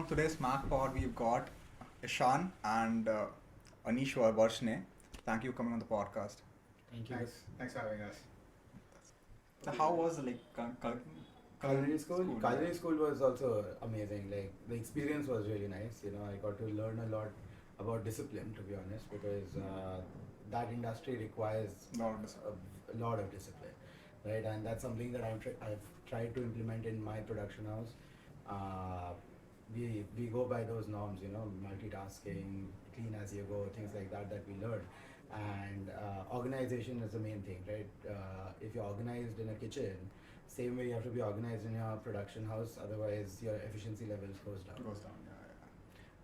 on today's Mac Pod, we've got Ishan and Anish or Varshnei. Thank you for coming on the podcast. Thank you. Thanks for having us. So how was like Culinary school was also amazing. Like the experience was really nice. You know, I got to learn a lot about discipline, to be honest, because that industry requires a lot of discipline, right? And that's something that I've tried to implement in my production house. We go by those norms, you know, multitasking, clean as you go, things like that we learn. And organization is the main thing, right? If you're organized in a kitchen, same way you have to be organized in your production house, otherwise your efficiency levels goes down.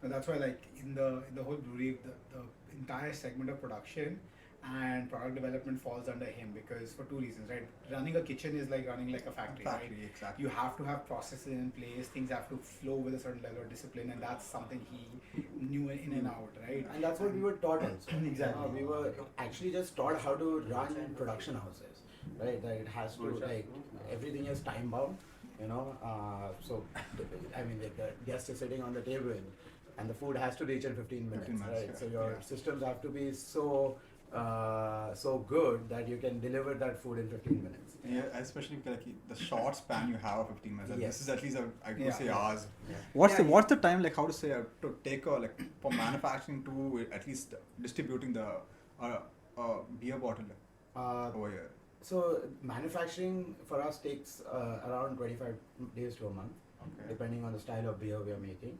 And that's why, like in the whole brewery, the entire segment of production and product development falls under him, because for two reasons, right? Running a kitchen is like running like a factory, right? Exactly. You have to have processes in place, things have to flow with a certain level of discipline, and that's something he knew in and out, right? And that's what we were taught also. Exactly. We were actually just taught how to run production houses, right? That it has to, like, everything is time bound, you know. So, I mean, like the guest is sitting on the table and the food has to reach in 15 minutes, right? Yeah. So your systems have to be so good that you can deliver that food in 15 minutes. Yeah, especially like the short span you have of 15 minutes. Yes. This is at least I would say hours. Yeah. What's the time, like how to say to take like from manufacturing to at least distributing the beer bottle over here? So manufacturing for us takes around 25 days to a month, depending on the style of beer we are making,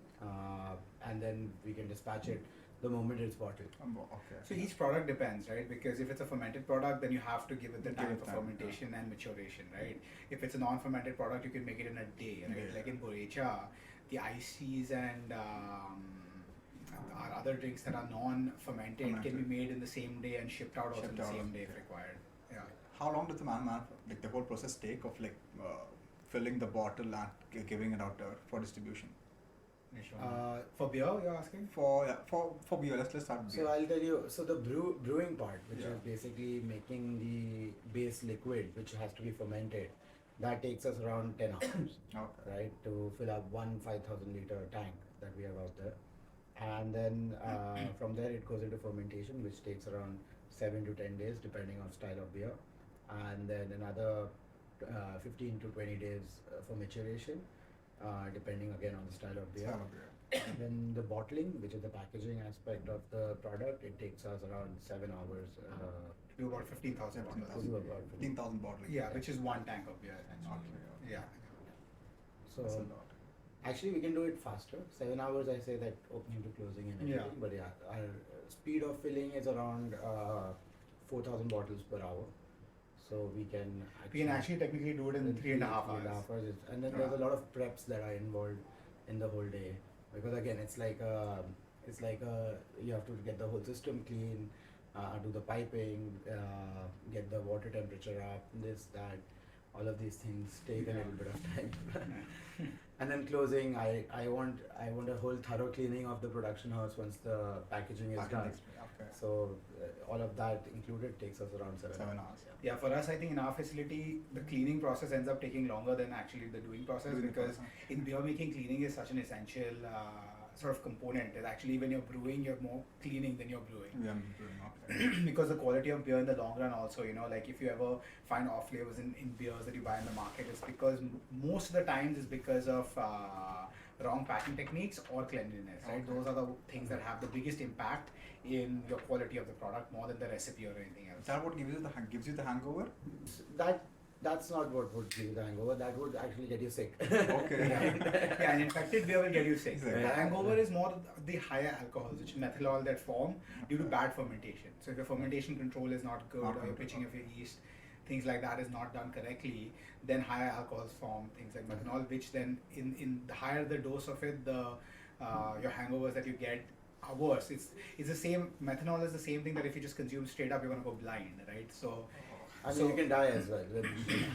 and then we can dispatch it the moment it's bottled. So each product depends, right? Because if it's a fermented product, then you have to give it the time for fermentation and maturation, right? If it's a non-fermented product, you can make it in a day, right? Like in BORECHA, the ices and our other drinks that are non-fermented can be made in the same day and shipped out also in the same day if required. Yeah. How long does the whole process take of like filling the bottle and giving it out for distribution? For beer, you're asking? For beer, let's start with beer. So I'll tell you, so the brewing part, which is basically making the base liquid, which has to be fermented, that takes us around 10 hours, right, to fill up one 5,000 liter tank that we have out there. And then from there it goes into fermentation, which takes around 7 to 10 days, depending on style of beer. And then another 15 to 20 days for maturation, depending again on the style of beer. And then the bottling, which is the packaging aspect of the product, it takes us around 7 hours. Do about 15,000 bottles. 15,000 bottles. Yeah, which is one tank of beer. Yeah. So actually we can do it faster. 7 hours, I say that opening to closing and everything. Yeah. But yeah, our speed of filling is around 4,000 bottles per hour. So we can actually technically do it in 3.5 hours. And then there's a lot of preps that are involved in the whole day, because again it's like you have to get the whole system clean, do the piping, get the water temperature up, this, that, all of these things take a little bit of time. And then closing, I want a whole thorough cleaning of the production house once the packaging is done. So all of that included takes us around 7 hours. Yeah, for us, I think in our facility, the cleaning process ends up taking longer than actually the doing process, because in beer making, cleaning is such an essential sort of component. Is actually when you're brewing, you're more cleaning than you're brewing. Because the quality of beer in the long run also, you know, like if you ever find off flavors in beers that you buy in the market, it's because most of the times it's because of wrong packing techniques or cleanliness, right? Those are the things that have the biggest impact in your quality of the product, more than the recipe or anything else. Is that what gives you the hangover? That's not what would give you the hangover. That would actually get you sick. Yeah, an infected beer will get you sick. Exactly. The hangover is more the higher alcohols, which is methanol that form due to bad fermentation. So if your fermentation control is not good, or your pitching of your yeast, things like that is not done correctly, then higher alcohols form, things like methanol, which then in the higher the dose of it, the your hangovers that you get are worse. It's the same. Methanol is the same thing that if you just consume straight up, you're gonna go blind, right? So you can die as well with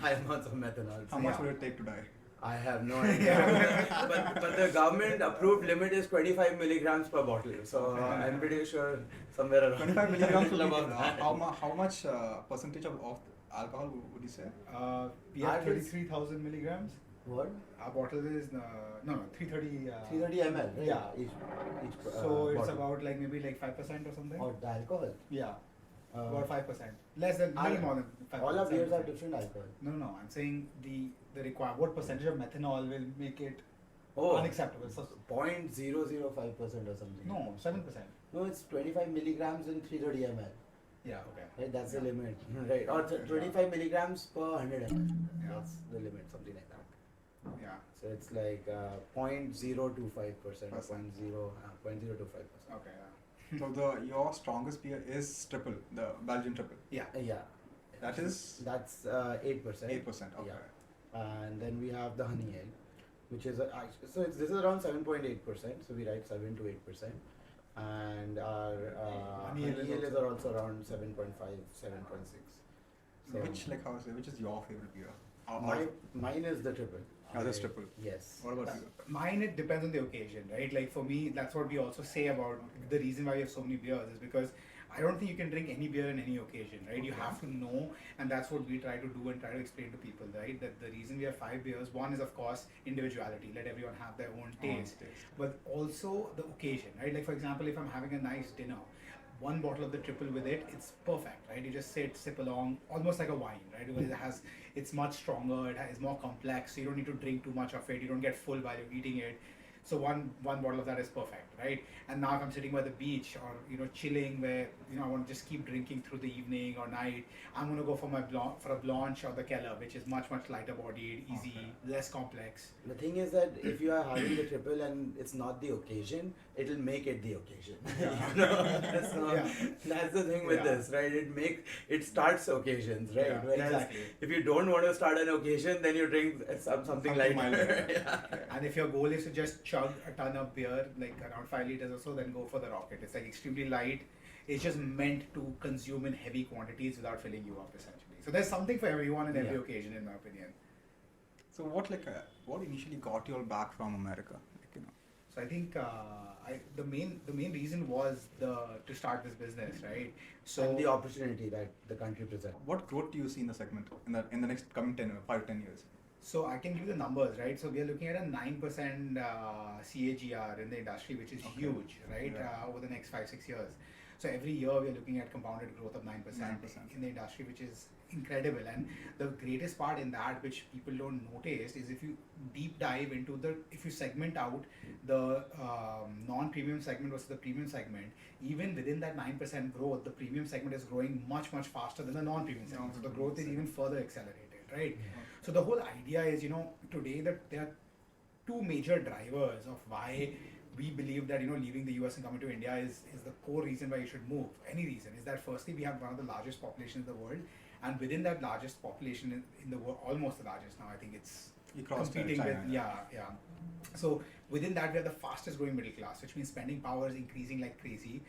high amounts of methanol. How much would it take to die? I have no idea. but the government approved limit is 25 milligrams per bottle. So I'm pretty sure somewhere around 25 milligrams will about how much percentage of alcohol would you say? we have 33,000 milligrams. What? Our bottle is 330. 330 ml, right? Yeah. Each So it's bottle. about like maybe like 5% or something. Or the alcohol? Yeah. About 5%. Less than, All- little more than 5%. All our beers 7%. have different alcohol. No. I'm saying the what percentage of methanol will make it Oh, unacceptable? So, 0.005% or something. no, 7%. No, it's 25 milligrams in 330 ml. Yeah. Okay. Right, that's Yeah. the limit. Right, or 25 milligrams per 100 ml. Yeah. That's the limit, something like that. Yeah. So it's like 0.025% or 0.025%. Okay. So your strongest beer is triple, the Belgian triple. Yeah. Yeah. That is That's 8%. 8%. Okay. Yeah. And then we have the honey ale, which is this is around 7.8%. So we write 7 to 8%, and our honey ale is also around 7.5, 7.6. So Which is your favorite beer? mine is the triple. That's triple. Yes. What about you? Mine, it depends on the occasion, right? Like for me, that's what we also say about the reason why we have so many beers is because I don't think you can drink any beer in any occasion, right? You have to know, and that's what we try to do and try to explain to people, right? That the reason we have 5 beers, one is of course individuality, let everyone have their own taste, but also the occasion, right? Like for example, if I'm having a nice dinner, one bottle of the triple with it, it's perfect, right? You just sip along, almost like a wine, right? Because it's much stronger, it is more complex, so you don't need to drink too much of it, you don't get full while you're eating it. So one bottle of that is perfect, right? And now if I'm sitting by the beach or chilling, where I want to just keep drinking through the evening or night, I'm gonna go for a Blanche or the Keller, which is much lighter bodied, easy, less complex. The thing is that if you are having the triple and it's not the occasion, it'll make it the occasion. That's the thing with this, right? It starts occasions, right? Yeah, Whereas exactly. if you don't want to start an occasion, then you drink something like And if your goal is to just chug a ton of beer, like around 5 liters or so, then go for the Rocket. It's like extremely light. It's just meant to consume in heavy quantities without filling you up, essentially. So there's something for everyone in every occasion, in my opinion. So what initially got you all back from America? So I think the main reason was to start this business, right? So and the opportunity that the country presents. What growth do you see in the segment in the next coming 5-10 years? So I can give you the numbers, right? So we are looking at a 9% CAGR in the industry, which is huge, right? Over the next 5-6 years. So every year we are looking at compounded growth of 9% in the industry, which is incredible. And the greatest part in that, which people don't notice, is if you deep dive into if you segment out the non-premium segment versus the premium segment, even within that 9% growth, the premium segment is growing much faster than the non-premium segment. So the growth is even further accelerated, right? So the whole idea is, today that there are two major drivers of why we believe that, leaving the US and coming to India is the core reason why you should move. Any reason is that firstly, we have one of the largest populations in the world, and within that largest population in the world, almost the largest now, I think it's competing with, So within that, we have the fastest growing middle class, which means spending power is increasing like crazy.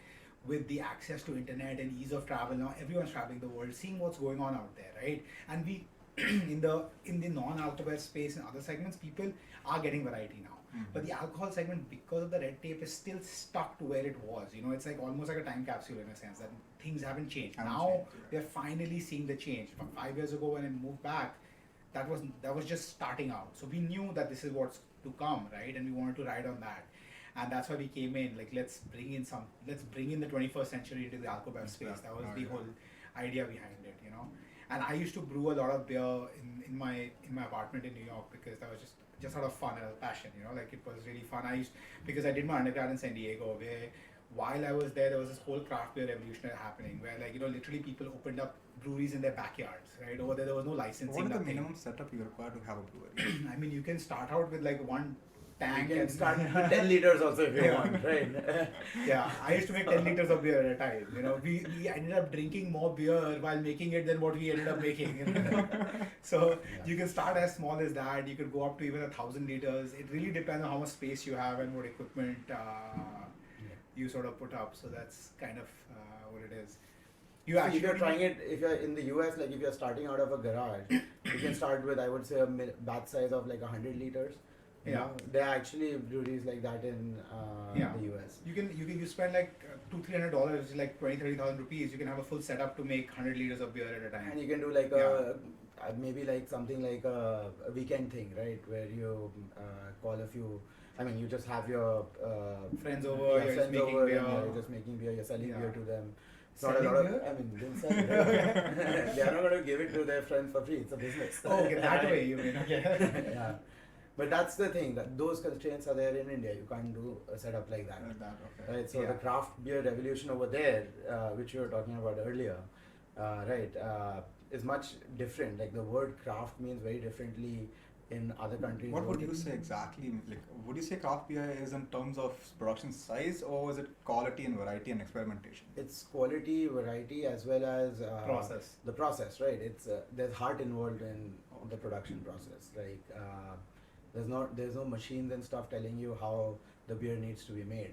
With the access to internet and ease of travel, now everyone's traveling the world, seeing what's going on out there, right? And we in the non-alcohol space and other segments, people are getting variety now. But the alcohol segment, because of the red tape, is still stuck to where it was. It's like almost like a time capsule in a sense that things haven't changed. We are finally seeing the change. From 5 years ago when it moved back, that was just starting out. So we knew that this is what's to come, right? And we wanted to ride on that. And that's why we came in, like, let's bring in the 21st century into the alcohol space. That was the whole idea behind it, And I used to brew a lot of beer in my apartment in New York because that was just out of fun and a passion, like it was really fun. Because I did my undergrad in San Diego, where while I was there was this whole craft beer revolution happening, where literally people opened up breweries in their backyards, right? Over there was no licensing. What is the minimum setup you require to have a brewery? I mean, you can start out with like one tank. You can start with 10 liters also if you want, right? Yeah, I used to make 10 liters of beer at a time. We ended up drinking more beer while making it than what we ended up making. So you can start as small as that. You could go up to even 1,000 liters. It really depends on how much space you have and what equipment you sort of put up. So that's kind of what it is. If you're trying it, if you're in the US, like if you're starting out of a garage, you can start with, I would say, a batch size of like 100 liters. There are actually breweries like that in the US. You spend like $200-300, like 20,000-30,000 rupees. You can have a full setup to make 100 liters of beer at a time. And you can do like a maybe like something like a weekend thing, right? Where you call a few. I mean, you just have your friends over, you're just making over, beer. and you're just making beer. You're selling beer to them. It's Selling not a lot beer? of. I mean, they'll sell it. Right? They are not going to give it to their friends for free. It's a business. Oh, okay, that way you mean? Okay. Yeah. But that's the thing, that those constraints are there in India. You can't do a setup like that. Okay. Right? So the craft beer revolution over there, which you were talking about earlier, right, is much different. Like the word craft means very differently in other countries. What would you say exactly? Like, would you say craft beer is in terms of production size, or is it quality and variety and experimentation? It's quality, variety, as well as Process. the process, right? It's there's heart involved in the production process. Like there's no machines and stuff telling you how the beer needs to be made.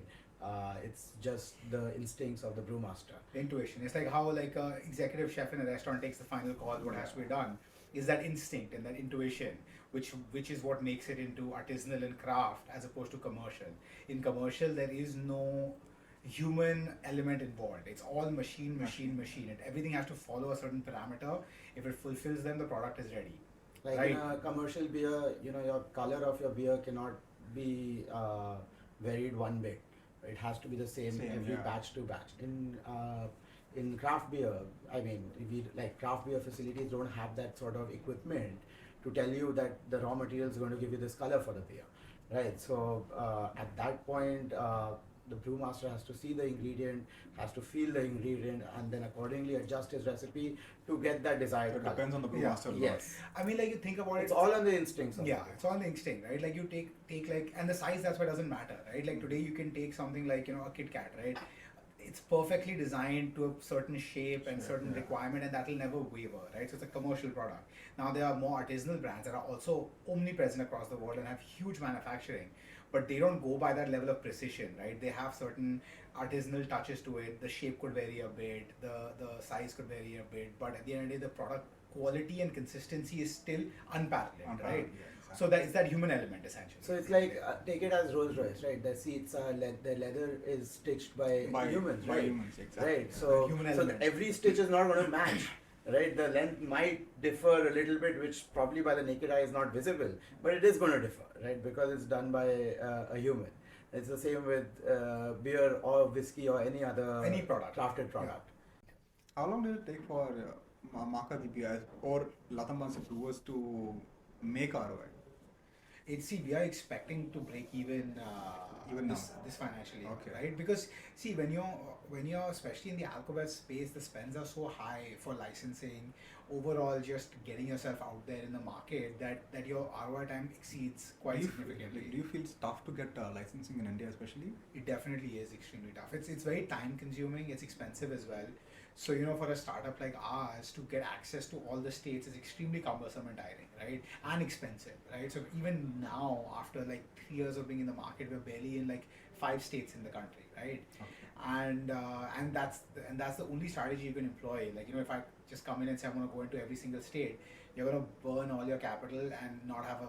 It's just the instincts of the brewmaster. Intuition. It's like how like a executive chef in a restaurant takes the final call what has to be done. Is that instinct and that intuition, which is what makes it into artisanal and craft as opposed to commercial. In commercial, there is no human element involved. It's all machine. And everything has to follow a certain parameter. If it fulfills them, the product is ready. Like Right. in a commercial beer, your color of your beer cannot be varied one bit. It has to be the same every batch to batch. In craft beer, I mean, craft beer facilities don't have that sort of equipment to tell you that the raw material is going to give you this color for the beer, right? So at that point, the brewmaster has to see the ingredient, has to feel the ingredient, and then accordingly adjust his recipe to get that desired So it color. depends on the brewmaster. Yes. I mean, like you think about It's it. all on the instincts. Of It's all on the instinct, right? Like you take like, and the size, that's why it doesn't matter, right? Like today you can take something like, a Kit Kat, right? It's perfectly designed to a certain shape and certain requirement, and that will never waver, right? So it's a commercial product. Now there are more artisanal brands that are also omnipresent across the world and have huge manufacturing, but they don't go by that level of precision, right? They have certain artisanal touches to it. The shape could vary a bit, the size could vary a bit, but at the end of the day, the product quality and consistency is still unparalleled, right? Exactly. So that is that human element essentially. So it's like take it as Rolls Royce, right? The seats are the leather is stitched by humans, by right? humans, exactly. Right. So human so element. every stitch is not going to match, right? The length might differ a little bit, which probably by the naked eye is not visible, but it is going to differ, right? Because it's done by a human. It's the same with beer or whiskey or any product, crafted product. How long did it take for MAKAdi beer or Latambarcem brewers to make ROI? We are expecting to break even this financial year, right? Because see, when you're especially in the alcohol space, the spends are so high for licensing, overall just getting yourself out there in the market that your ROI time exceeds quite significantly. Do you feel it's tough to get licensing in India especially? It definitely is extremely tough. It's very time consuming, it's expensive as well. So, for a startup like ours to get access to all the states is extremely cumbersome and tiring, right? And expensive, right? So even now, after like 3 years of being in the market, we're barely in like 5 states in the country, right? Okay. And that's the only strategy you can employ. Like, if I just come in and say I'm going to go into every single state, you're going to burn all your capital and not have a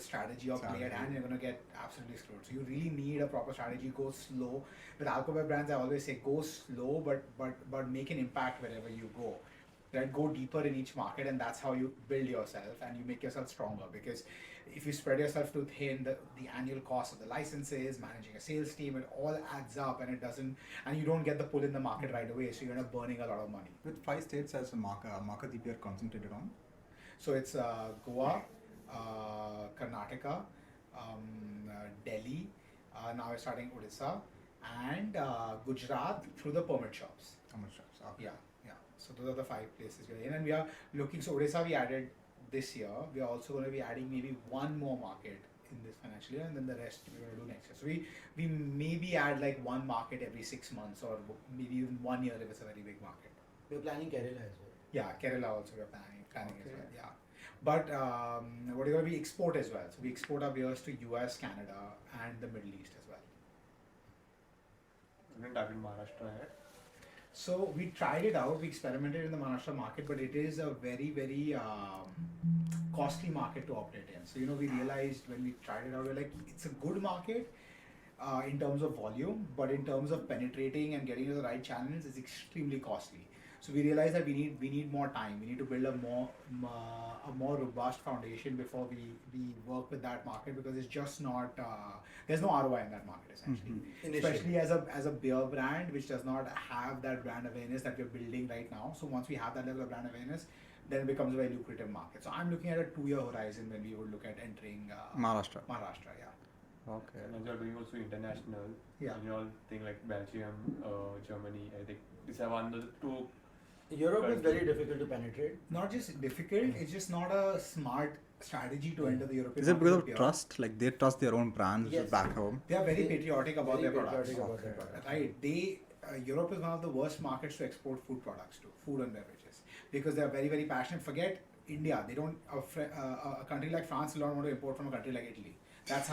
strategy or play at hand, you're going to get absolutely screwed. So you really need a proper strategy. Go slow. With alcohol brands, I always say go slow, but make an impact wherever you go. Right? Go deeper in each market, and that's how you build yourself and you make yourself stronger. Because if you spread yourself too thin, the annual cost of the licenses, managing a sales team, it all adds up, and you don't get the pull in the market right away. So you end up burning a lot of money. With 5 states as a MAKAdi beer concentrated on? So it's Goa, Karnataka, Delhi, now we're starting Odisha, and Gujarat through the permit shops. Okay. Yeah. So those are the 5 places we're in, and we are looking. So Odisha we added this year. We are also going to be adding maybe one more market in this financial year, and then the rest we're going to do next year. So we maybe add like one market every 6 months, or maybe even 1 year if it's a very big market. We're planning Kerala as well. Yeah, Kerala also we're planning as well. Yeah. But we're going to be export as well. So we export our beers to US, Canada, and the Middle East as well. You didn't have in Maharashtra yet? So we tried it out. We experimented in the Maharashtra market, but it is a very, very costly market to operate in. So we realized when we tried it out, we're like, it's a good market in terms of volume, but in terms of penetrating and getting to the right channels, it's extremely costly. So we realized that we need more time. We need to build a more robust foundation before we work with that market, because it's just not there's no ROI in that market essentially. Especially as a beer brand which does not have that brand awareness that we're building right now. So once we have that level of brand awareness, then it becomes a very lucrative market. So I'm looking at a 2-year horizon when we would look at entering Maharashtra. Yeah. Okay. And you're doing also international. Yeah. And you all think like Belgium, Germany. I think these are one of the two. Europe is very difficult to penetrate. Not just difficult, it's just not a smart strategy to enter the European Is it market because with of beer. trust? Like they trust their own brands Yes. back home? They are very patriotic about Very their products. patriotic about their products. Right. Europe is one of the worst markets to export food products to, food and beverages, because they are very, very passionate. Forget India. They don't. A country like France will not want to import from a country like Italy. That's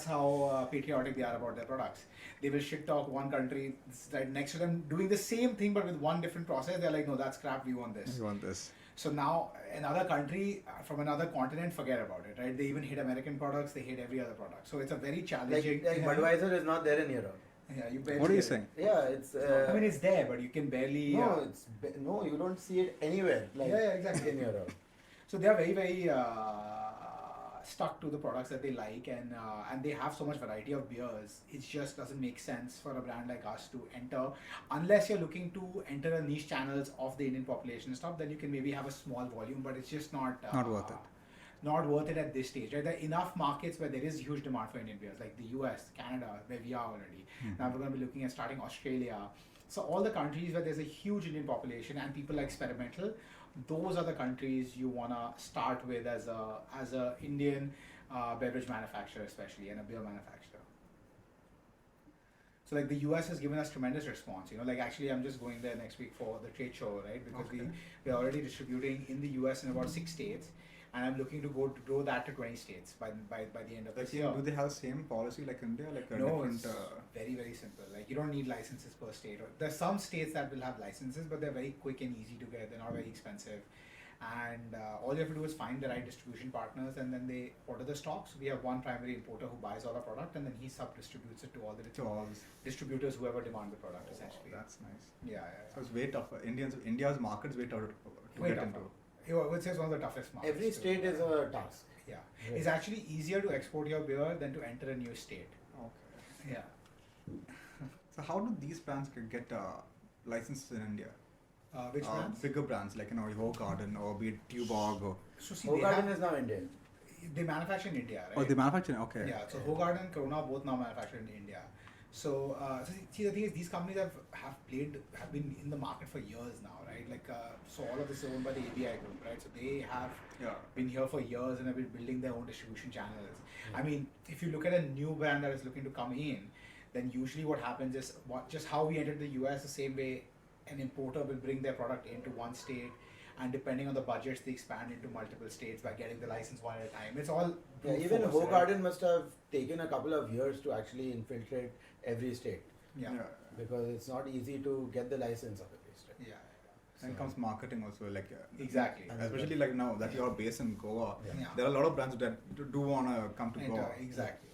how patriotic they are about their products. They will shit talk one country right next to them doing the same thing but with one different process. They're like, no, that's crap. We want this. We want this. So now another country from another continent, forget about it, right? They even hate American products. They hate every other product. So it's a very challenging. Like Budweiser is not there in Europe. Yeah, you barely What are you get it. saying? Yeah, it's. I mean, it's there, but you can barely. No, you don't see it anywhere. Like exactly. in Europe. So they are very, very stuck to the products that they like, and they have so much variety of beers. It just doesn't make sense for a brand like us to enter, unless you're looking to enter a niche channels of the Indian population and stuff. Then you can maybe have a small volume, but it's just not worth it. Not worth it at this stage. Right? There are enough markets where there is huge demand for Indian beers, like the US, Canada, where we are already. Now we're going to be looking at starting Australia. So all the countries where there's a huge Indian population and people are experimental, those are the countries you want to start with as a Indian beverage manufacturer, especially, and a beer manufacturer. So like the US has given us tremendous response. Like actually I'm just going there next week for the trade show, right? Because we are already distributing in the US in about 6 states. And I'm looking to grow that to 20 states by the end of this year. Do they have the same policy like India? Like a No, different, it's very, very simple. Like you don't need licenses per state. There's some states that will have licenses, but they're very quick and easy to get. They're not very expensive. And all you have to do is find the right distribution partners, and then they order the stocks. We have one primary importer who buys all our product, and then he sub-distributes it to all the distributors, whoever demand the product, essentially. That's nice. Yeah. So it's way tougher. India's market is way tougher to Way get tougher. into. I would say it's one of the toughest markets. Every state is a task. Yeah. Right. It's actually easier to export your beer than to enter a new state. Okay. Yeah. So how do these brands get licenses in India? Which brands? Bigger brands like Hogarden or be it Tuborg or. So see, Hogarden is now Indian. they manufacture in India, right? Oh, they manufacture. Okay. Yeah. So Hogarden and Corona both now manufacture in India. So, see, the thing is, these companies have been in the market for years now, right? Like, so all of this is owned by the ABI group, right? So they have been here for years and have been building their own distribution channels. I mean, if you look at a new brand that is looking to come in, then usually what happens is just how we entered the US, the same way an importer will bring their product into one state, and depending on the budgets, they expand into multiple states by getting the license one at a time. It's all even Hogarden must have taken a couple of years to actually infiltrate every state. Yeah. Because it's not easy to get the license of every state. Yeah. And comes marketing also, like Exactly. especially like now that you're based in Goa, Yeah. there are a lot of brands that do want to come to Goa. Exactly.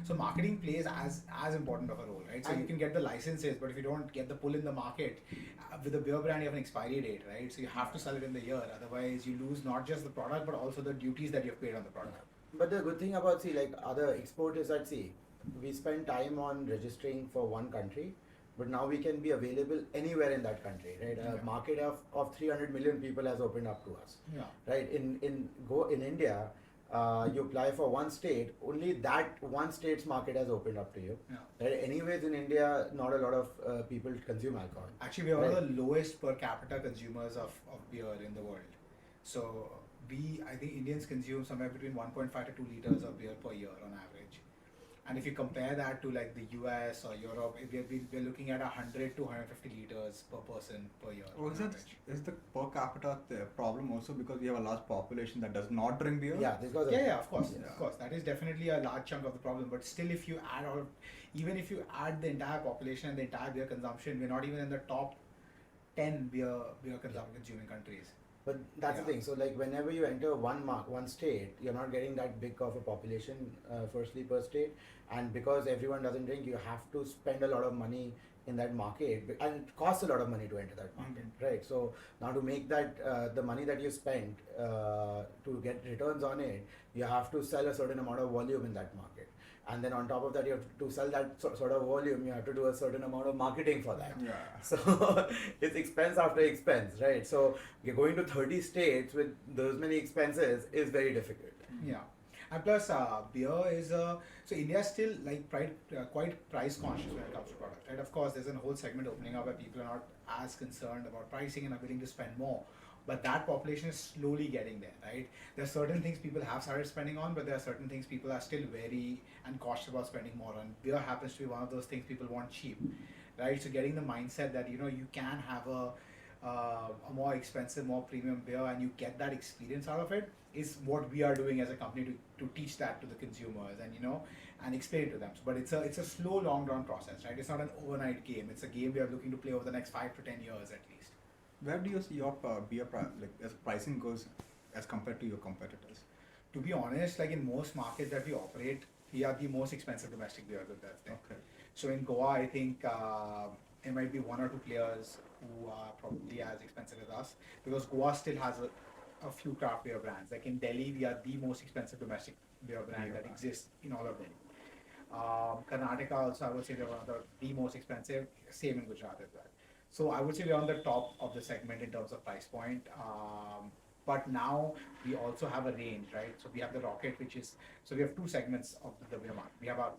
So marketing plays as important of a role, right? So you can get the licenses, but if you don't get the pull in the market, with a beer brand you have an expiry date, right? So you have to sell it in the year, otherwise you lose not just the product but also the duties that you've paid on the product. But the good thing about other export is that we spend time on registering for one country, but now we can be available anywhere in that country, right? A market of 300 million people has opened up to us, right? In India, you apply for one state, only that one state's market has opened up to you. Right? Anyways, in India, not a lot of people consume alcohol. Actually, we are one of the lowest per capita consumers of beer in the world. So I think Indians consume somewhere between 1.5 to 2 liters of beer per year on average. And if you compare that to like the US or Europe, we're looking at 100 to 150 liters per person per year. Oh, is the per capita the problem also because we have a large population that does not drink beer? Yeah, because of course. That is definitely a large chunk of the problem. But still, if you even if you add the entire population and the entire beer consumption, we're not even in the top 10 beer consuming countries. But that's the thing. So like whenever you enter one state, you're not getting that big of a population, firstly per state, and because everyone doesn't drink, you have to spend a lot of money in that market, and it costs a lot of money to enter that market, right? So now to make that the money that you spent to get returns on it, you have to sell a certain amount of volume in that market. And then on top of that, you have to sell that sort of volume, you have to do a certain amount of marketing for that. Yeah. So it's expense after expense, right? So you're going to 30 states with those many expenses is very difficult. Yeah. And plus, beer is so India is still like quite price conscious when it comes to products, right? Of course, there's a whole segment opening up where people are not as concerned about pricing and are willing to spend more. But that population is slowly getting there, right? There are certain things people have started spending on, but there are certain things people are still wary and cautious about spending more on. Beer happens to be one of those things people want cheap, right? So getting the mindset that, you know, you can have a more expensive, more premium beer and you get that experience out of it is what we are doing as a company to teach that to the consumers and, you know, and explain it to them. So, but it's a slow, long run process, right? It's not an overnight game. It's a game we are looking to play over the next 5 to 10 years at least. Where do you see your beer as pricing goes as compared to your competitors? To be honest, like in most markets that we operate, we are the most expensive domestic beers at that thing. Okay. So in Goa, I think there might be 1 or 2 players who are probably as expensive as us because Goa still has a few craft beer brands. Like in Delhi, we are the most expensive domestic beer brand that exists in all of Delhi. Karnataka also, I would say they're one of the most expensive. Same in Gujarat as well. So I would say we're on the top of the segment in terms of price point. But now we also have a range, right? So we have the Rocket, so we have 2 segments of the beer market. We have our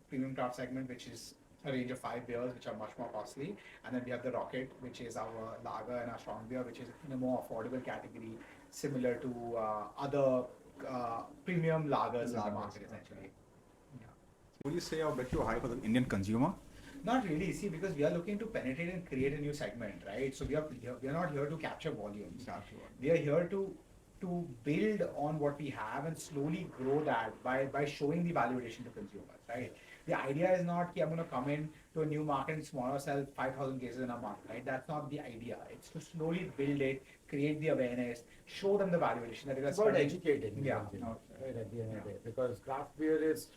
premium craft segment, which is a range of 5 beers, which are much more costly. And then we have the Rocket, which is our lager and our strong beer, which is in a more affordable category, similar to other premium lagers in the market, essentially. Yeah. Would you say you're a bit too high for the Indian consumer? Not really, see, because we are looking to penetrate and create a new segment, right? So we are not here to capture volumes. We are here to build on what we have and slowly grow that by showing the value addition to consumers, right? The idea is not that I'm going to come in to a new market and tomorrow sell 5,000 cases in a month, right? That's not the idea. It's to slowly build it, create the awareness, show them the value addition that it is about educating. Yeah. Right at the end of the day, because craft beer is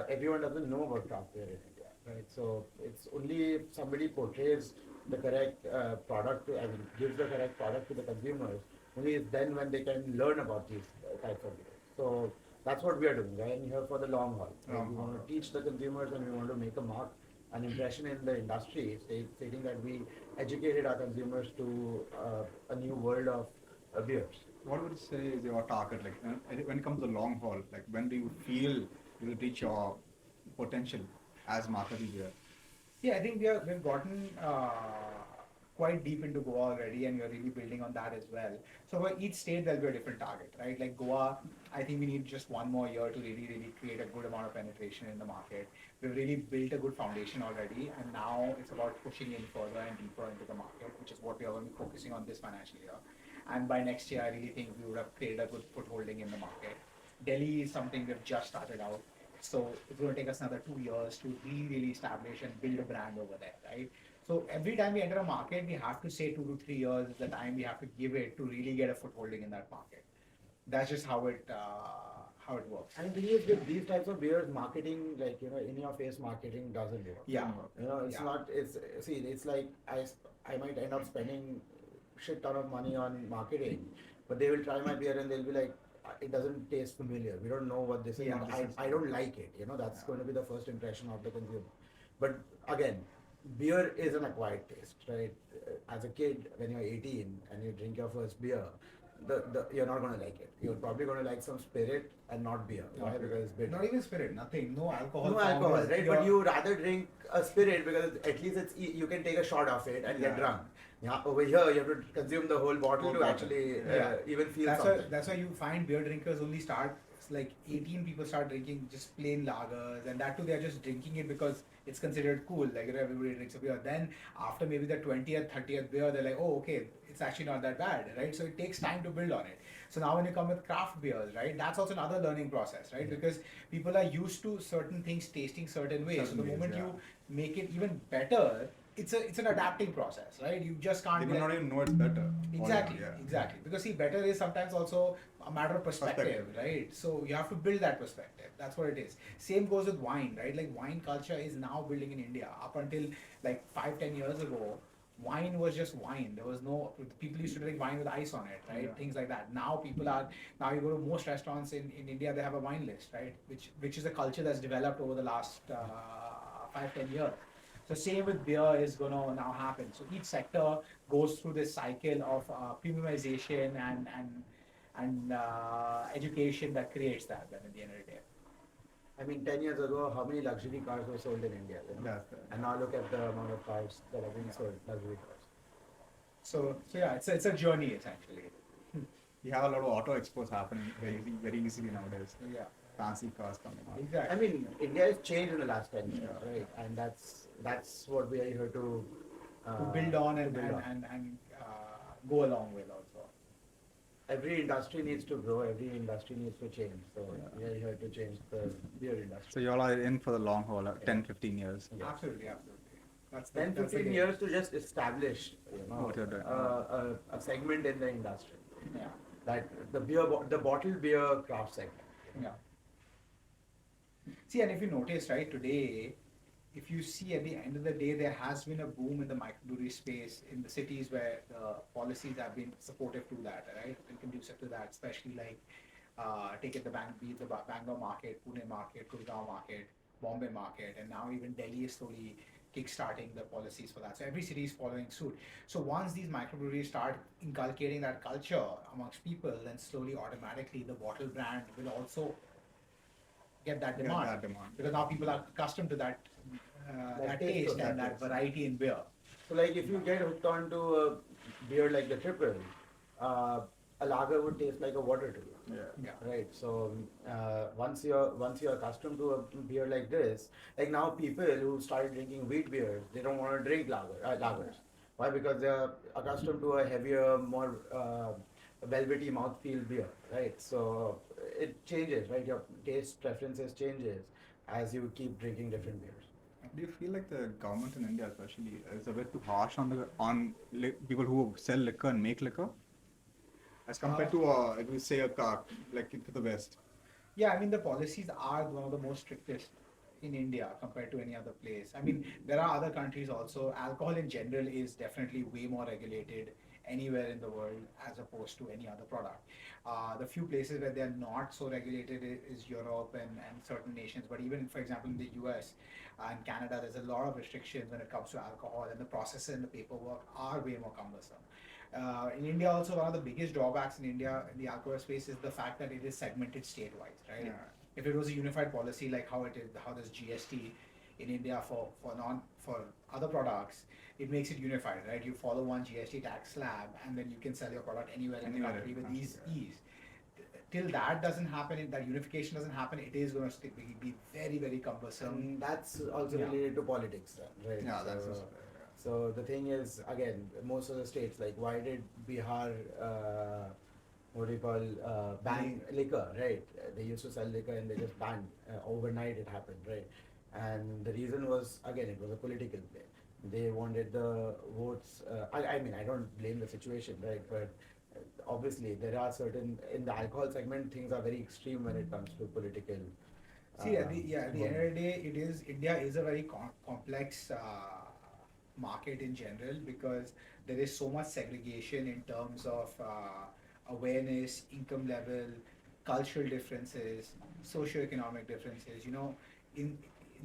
everyone doesn't know about craft beer in India. Right, so it's only if somebody portrays the correct product gives the correct product to the consumers, only then when they can learn about these types of beers. So that's what we are doing, right? And here for the long haul. Right? We want to teach the consumers and we want to make an impression in the industry, stating that we educated our consumers to a new world of beers. What would you say is your target? Like when it comes to the long haul, like when do you feel you will reach your potential as MAKAdi beer? Yeah, I think we've gotten quite deep into Goa already, and we're really building on that as well. So for each state, there'll be a different target, right? Like Goa, I think we need just 1 more year to really create a good amount of penetration in the market. We've really built a good foundation already, and now it's about pushing in further and deeper into the market, which is what we are going to be focusing on this financial year. And by next year, I really think we would have created a good footholding in the market. Delhi is something we've just started out. So it's going to take us another 2 years to really establish and build a brand over there, right? So every time we enter a market, we have to say 2 to 3 years is the time we have to give it to really get a footholding in that market. That's just how it works. And with these types of beers, marketing, like, you know, in your face marketing doesn't work. Yeah. You know, it's like I might end up spending shit ton of money on marketing, but they will try my beer and they'll be like, it doesn't taste familiar. We don't know what this is. Yeah, I don't like it. You know, that's going to be the first impression of the consumer. But again, beer is an acquired taste, right? As a kid, when you're 18 and you drink your first beer, you're not going to like it. You're probably going to like some spirit and not beer. Why? Because it's bitter. Not even spirit, nothing, no alcohol. No alcohol, right? But you rather drink a spirit because at least you can take a shot of it and get drunk. Yeah, over here you have to consume the whole bottle to actually even feel something. That's why you find beer drinkers only start, like 18 people start drinking just plain lagers, and that too they are just drinking it because it's considered cool, like, you know, everybody drinks a beer. Then after maybe the 20th, 30th beer, they're like, oh, okay, it's actually not that bad, right? So it takes time to build on it. So now when you come with craft beers, right, that's also another learning process, right? Because people are used to certain things tasting certain ways. So the moment you make it even better, it's an adapting process, right? You just can't. They may not even know it's better. Exactly, exactly. Because see, better is sometimes also a matter of perspective, right? So you have to build that perspective. That's what it is. Same goes with wine, right? Like wine culture is now building in India. Up until like 5-10 years ago, wine was just wine. There was no, people used to drink wine with ice on it, right? Things like that. Now now you go to most restaurants in India, they have a wine list, right? Which is a culture that's developed over the last 5-10 years. So same with beer is going to now happen. So each sector goes through this cycle of premiumization and education that creates that then at the end of the day. I mean, 10 years ago, how many luxury cars were sold in India? You know? And now look at the amount of cars that have been sold, luxury cars. So yeah, it's a journey essentially. You have a lot of auto expos happening very easily nowadays. Yeah. Fancy cars coming out. Exactly. I mean, India has changed in the last 10 years, right? And that's what we are here to build on and go along with also. Every industry needs to grow, every industry needs to change. So we are here to change the beer industry. So you all are in for the long haul, 10-15 years. Yeah. Absolutely. That's 10-15 years to just establish, what you're doing. a segment in the industry. Yeah. That the bottled beer craft segment. Yeah. See, and if you notice, right, today, if you see at the end of the day, there has been a boom in the microbrewery space in the cities where the policies have been supportive to that, right, and conducive to that, especially like be it the Bangalore market, Pune market, Gurgaon market, Bombay market, and now even Delhi is slowly kickstarting the policies for that. So every city is following suit. So once these microbreweries start inculcating that culture amongst people, then slowly, automatically, the bottle brand will also get that demand. Because now people are accustomed to that taste and that variety in beer. So like if you get hooked onto a beer like the Triple, a lager would taste like a water to you. Yeah. Right. So once you're accustomed to a beer like this, like now people who started drinking wheat beers, they don't want to drink lagers. Why? Because they're accustomed to a heavier, more velvety mouthfeel beer, right? So it changes, right? Your taste preferences changes as you keep drinking different beers. Do you feel like the government in India, especially, is a bit too harsh on people who sell liquor and make liquor, as compared to if we say a car like to the West? Yeah, I mean the policies are one of the most strictest in India compared to any other place. I mean there are other countries also. Alcohol in general is definitely way more regulated anywhere in the world as opposed to any other product. The few places where they are not so regulated is Europe and certain nations, but even for example in the US and Canada, there's a lot of restrictions when it comes to alcohol, and the processes and the paperwork are way more cumbersome. In India also, one of the biggest drawbacks in India in the alcohol space is the fact that it is segmented state-wise, right? Yeah. If it was a unified policy like how there's GST in India for other products, it makes it unified, right? You follow one GST tax slab and then you can sell your product anywhere in the country with ease. Till that doesn't happen, that unification doesn't happen, it is going to be very, very cumbersome. And that's also related to politics, right? Yeah, that's also, so the thing is, again, most of the states, like why did Bihar, ban liquor, right? They used to sell liquor and they just banned, overnight it happened, right? And the reason was, again, it was a political play. They wanted the votes, I mean, I don't blame the situation, right? But obviously there are certain, in the alcohol segment, things are very extreme when it comes to political. See, at the end of the day, India is a very complex market in general, because there is so much segregation in terms of awareness, income level, cultural differences, socioeconomic differences. You know,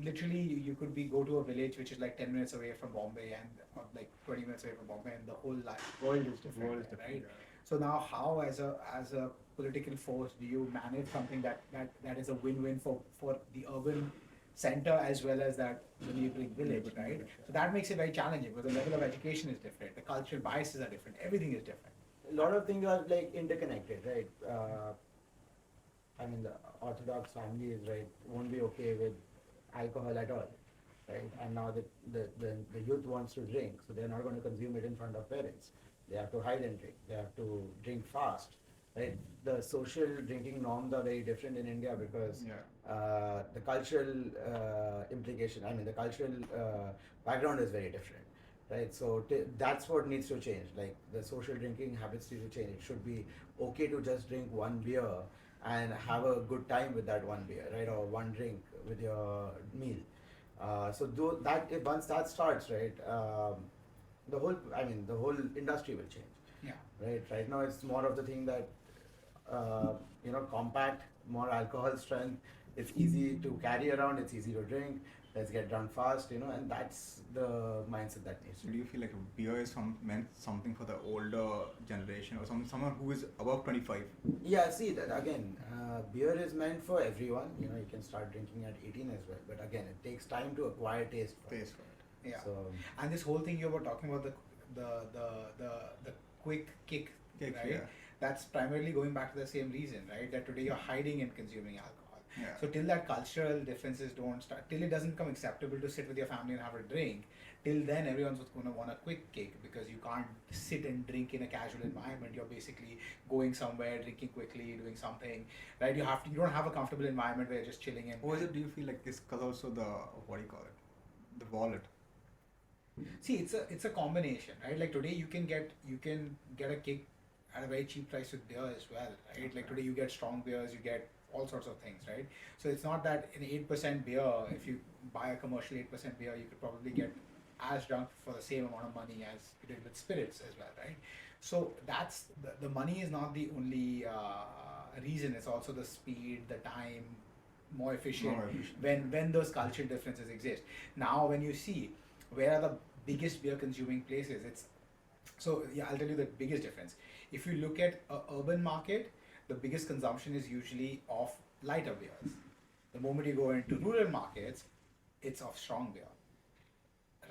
literally you could go to a village which is like 10 minutes away from Bombay or like 20 minutes away from Bombay, and the whole world is different, right? Yeah. So now how as a political force do you manage something that is a win-win for the urban center as well as that the neighboring village, right? So that makes it very challenging, because the level of education is different, the cultural biases are different, everything is different. A lot of things are like interconnected, right? I mean, the Orthodox families, right, won't be okay with alcohol at all, right? And now the youth wants to drink, so they're not going to consume it in front of parents. They have to hide and drink. They have to drink fast. right? The social drinking norms are very different in India because Yeah. the cultural implication, I mean, the cultural background is very different, right? So that's what needs to change. Like the social drinking habits need to change. It should be okay to just drink one beer and have a good time with that one beer, right? Or one drink with your meal. So once that starts, right, the whole industry will change. Yeah. Right now it's more of the thing that compact, more alcohol strength, it's easy to carry around, it's easy to drink, let's get done fast, and that's the mindset that needs to So do you feel like beer is meant something for the older generation or someone who is above 25? Yeah, see that again, beer is meant for everyone, you can start drinking at 18 as well, but again, it takes time to acquire taste for it. Taste for it. Yeah. So, And this whole thing you were talking about the quick kick, Kick, right? yeah. That's primarily going back to the same reason, right? That today you're hiding and consuming alcohol. Yeah. So till that cultural differences don't start, till it doesn't become acceptable to sit with your family and have a drink, till then everyone's going to want a quick kick because you can't sit and drink in a casual environment. You're basically going somewhere, drinking quickly, doing something, right? You don't have a comfortable environment where you're just chilling in. Or is it, do you feel like this because also what do you call it? The wallet. See, it's a combination, right? Like today you can get a kick at a very cheap price with beer as well, right? Like today you get strong beers, you get all sorts of things, right? So it's not that an 8% beer, if you buy a commercial 8% beer, you could probably get as drunk for the same amount of money as you did with spirits as well, right? So that's the money is not the only reason. It's also the speed, the time, more efficient. When those cultural differences exist. Now when you see where are the biggest beer consuming places, I'll tell you the biggest difference. If you look at an urban market, the biggest consumption is usually of lighter beers. The moment you go into rural markets, it's of strong beer.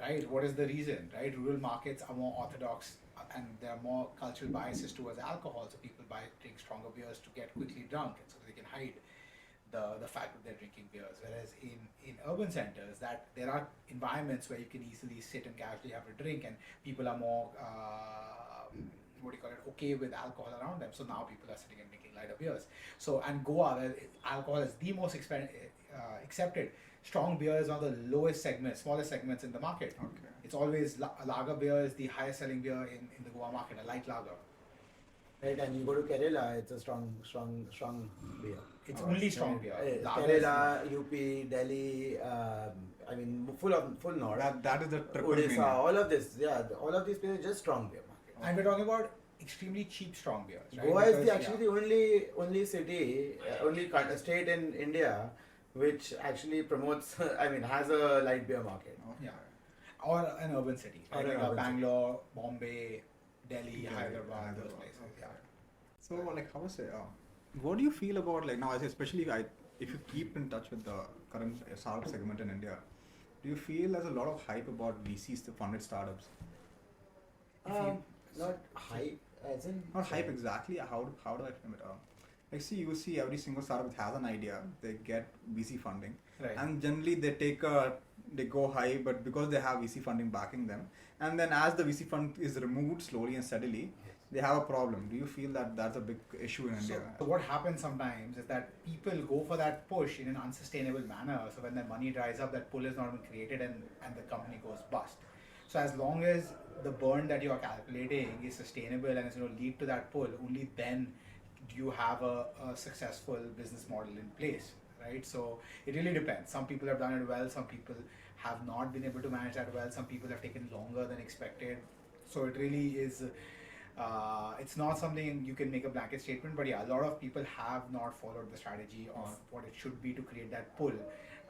Right? What is the reason? Right? Rural markets are more orthodox and there are more cultural biases towards alcohol, so people drink stronger beers to get quickly drunk and so they can hide the fact that they're drinking beers. Whereas in urban centers, that there are environments where you can easily sit and casually have a drink, and people are more okay with alcohol around them. So now people are sitting and drinking lighter beers. So and Goa, where alcohol is the most accepted, strong beer is one of the lowest segments, smallest segments in the market. Okay. It's always lager beer is the highest selling beer in the Goa market, a light lager. right, and you go to Kerala, it's a strong beer. It's only strong beer. Kerala, UP, Delhi, full north. That is the triple Odisha, meaning. all of this, all of these places just strong beer market. And we're talking about extremely cheap strong beers. Right? Goa is Because, the only city, only state in India which actually promotes, has a light beer market. Yeah. Or an urban city. Or Right? an Like urban Bangalore, Bombay, Delhi, Yeah, Hyderabad, those Hyderabad, places. Yeah. So, like, how was it? What do you feel about, like, now, especially if you keep in touch with the current startup segment in India, do you feel there's a lot of hype about VCs, the funded startups? Not hype, as in. Not hype exactly. How do I frame it? Like, you see every single startup has an idea, they get VC funding, Right. and generally they go high, but because they have VC funding backing them, and then as the VC fund is removed slowly and steadily, they have a problem. Do you feel that that's a big issue in India? So what happens sometimes is that people go for that push in an unsustainable manner. So when their money dries up, that pull is not even created and the company goes bust. So as long as the burn that you are calculating is sustainable and is going to lead to that pull, only then do you have a successful business model in place, right? So it really depends. Some people have done it well, some people have not been able to manage that well, some people have taken longer than expected. So it really is, it's not something you can make a blanket statement, but yeah, a lot of people have not followed the strategy of what it should be to create that pull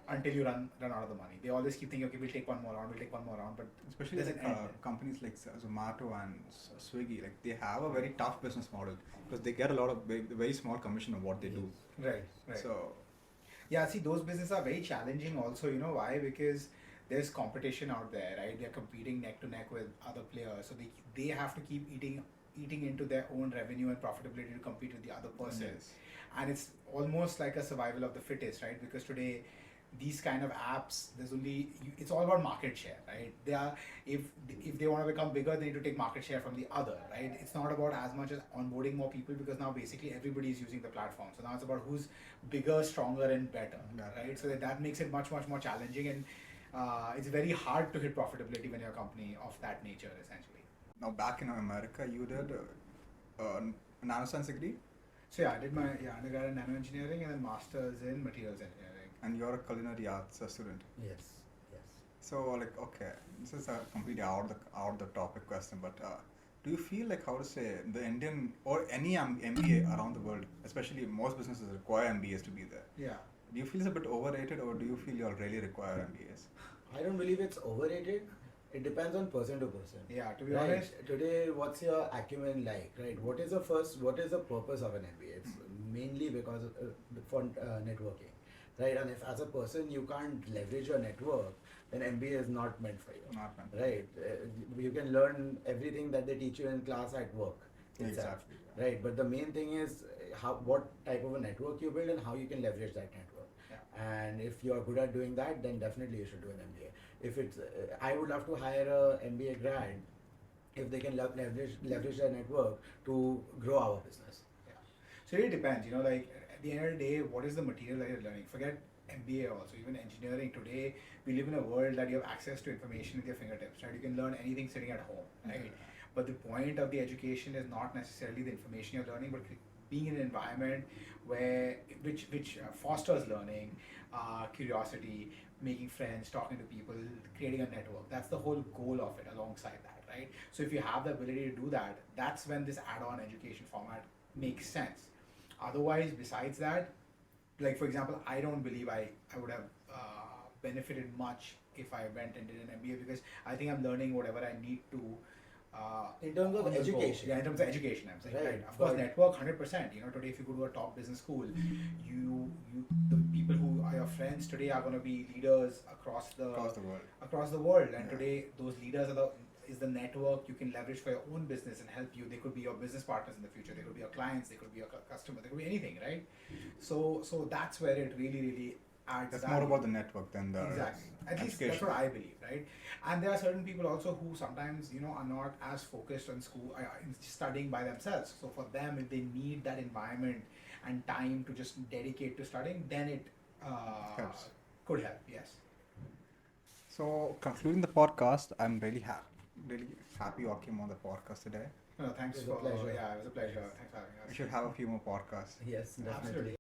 until you run out of the money. They always keep thinking, okay, we'll take one more round, but Especially doesn't end there. companies like Zomato and Swiggy, like they have a very tough business model because they get a lot of very small commission of what they do. Right. So Yeah, see, those businesses are very challenging also. You know why? Because there's competition out there, right? They're competing neck to neck with other players. So they have to keep eating into their own revenue and profitability to compete with the other person. Yes. And it's almost like a survival of the fittest, right? Because today these kind of apps, it's all about market share, right? If they want to become bigger, they need to take market share from the other, right? It's not about as much as onboarding more people, because now basically everybody is using the platform. So now it's about who's bigger, stronger, and better, right? So that makes it much more challenging, and it's very hard to hit profitability when you're a company of that nature, essentially. Now back in America, you did a nanoscience degree? So yeah, I did my undergrad in nano engineering and then masters in materials engineering. And you're a culinary arts student. Yes. So like, okay, this is a completely out the topic question, but do you feel like, how to say, the Indian or any MBA around the world, especially most businesses require MBAs to be there? Yeah. Do you feel it's a bit overrated, or do you feel you really require MBAs? I don't believe it's overrated. It depends on person to person. Yeah, to be honest. Today, what's your acumen like, right? What is the purpose of an MBA? It's mainly because for networking, right? And if as a person you can't leverage your network, then MBA is not meant for you. Not meant. Right? You can learn everything that they teach you in class at work itself. Exactly. Right? But the main thing is what type of a network you build and how you can leverage that network. Yeah. And if you are good at doing that, then definitely you should do an MBA. If it's, I would love to hire a MBA grad if they can leverage their network to grow our business. Yeah. So it really depends, like at the end of the day, what is the material that you're learning? Forget MBA also, even engineering today, we live in a world that you have access to information with your fingertips, right? You can learn anything sitting at home, right? But the point of the education is not necessarily the information you're learning, but being in an environment which fosters learning, curiosity, making friends, talking to people, creating a network. That's the whole goal of it alongside that, right? So if you have the ability to do that, that's when this add-on education format makes sense. Otherwise, besides that, like for example, I don't believe I would have benefited much if I went and did an MBA, because I think I'm learning whatever I need to in terms of education. Yeah, in terms of education, I'm saying. Right. Of course, network 100%. Today if you go to a top business school, the people who are your friends today are going to be leaders across the world. And today those leaders is the network you can leverage for your own business and help you. They could be your business partners in the future. They could be your clients. They could be your customer. They could be anything, right? So that's where it really adds. That's value. more about the network than the Exactly. At least education. that's what I believe, right? And there are certain people also who sometimes are not as focused on school, in studying by themselves. So for them, if they need that environment and time to just dedicate to studying, then it Helps. could help. Yes. So concluding the podcast, I'm really happy you came on the podcast today. No, thanks It was a pleasure. Yeah, it was a pleasure. Thanks for having us. We should have a few more podcasts. Yes, definitely. Absolutely.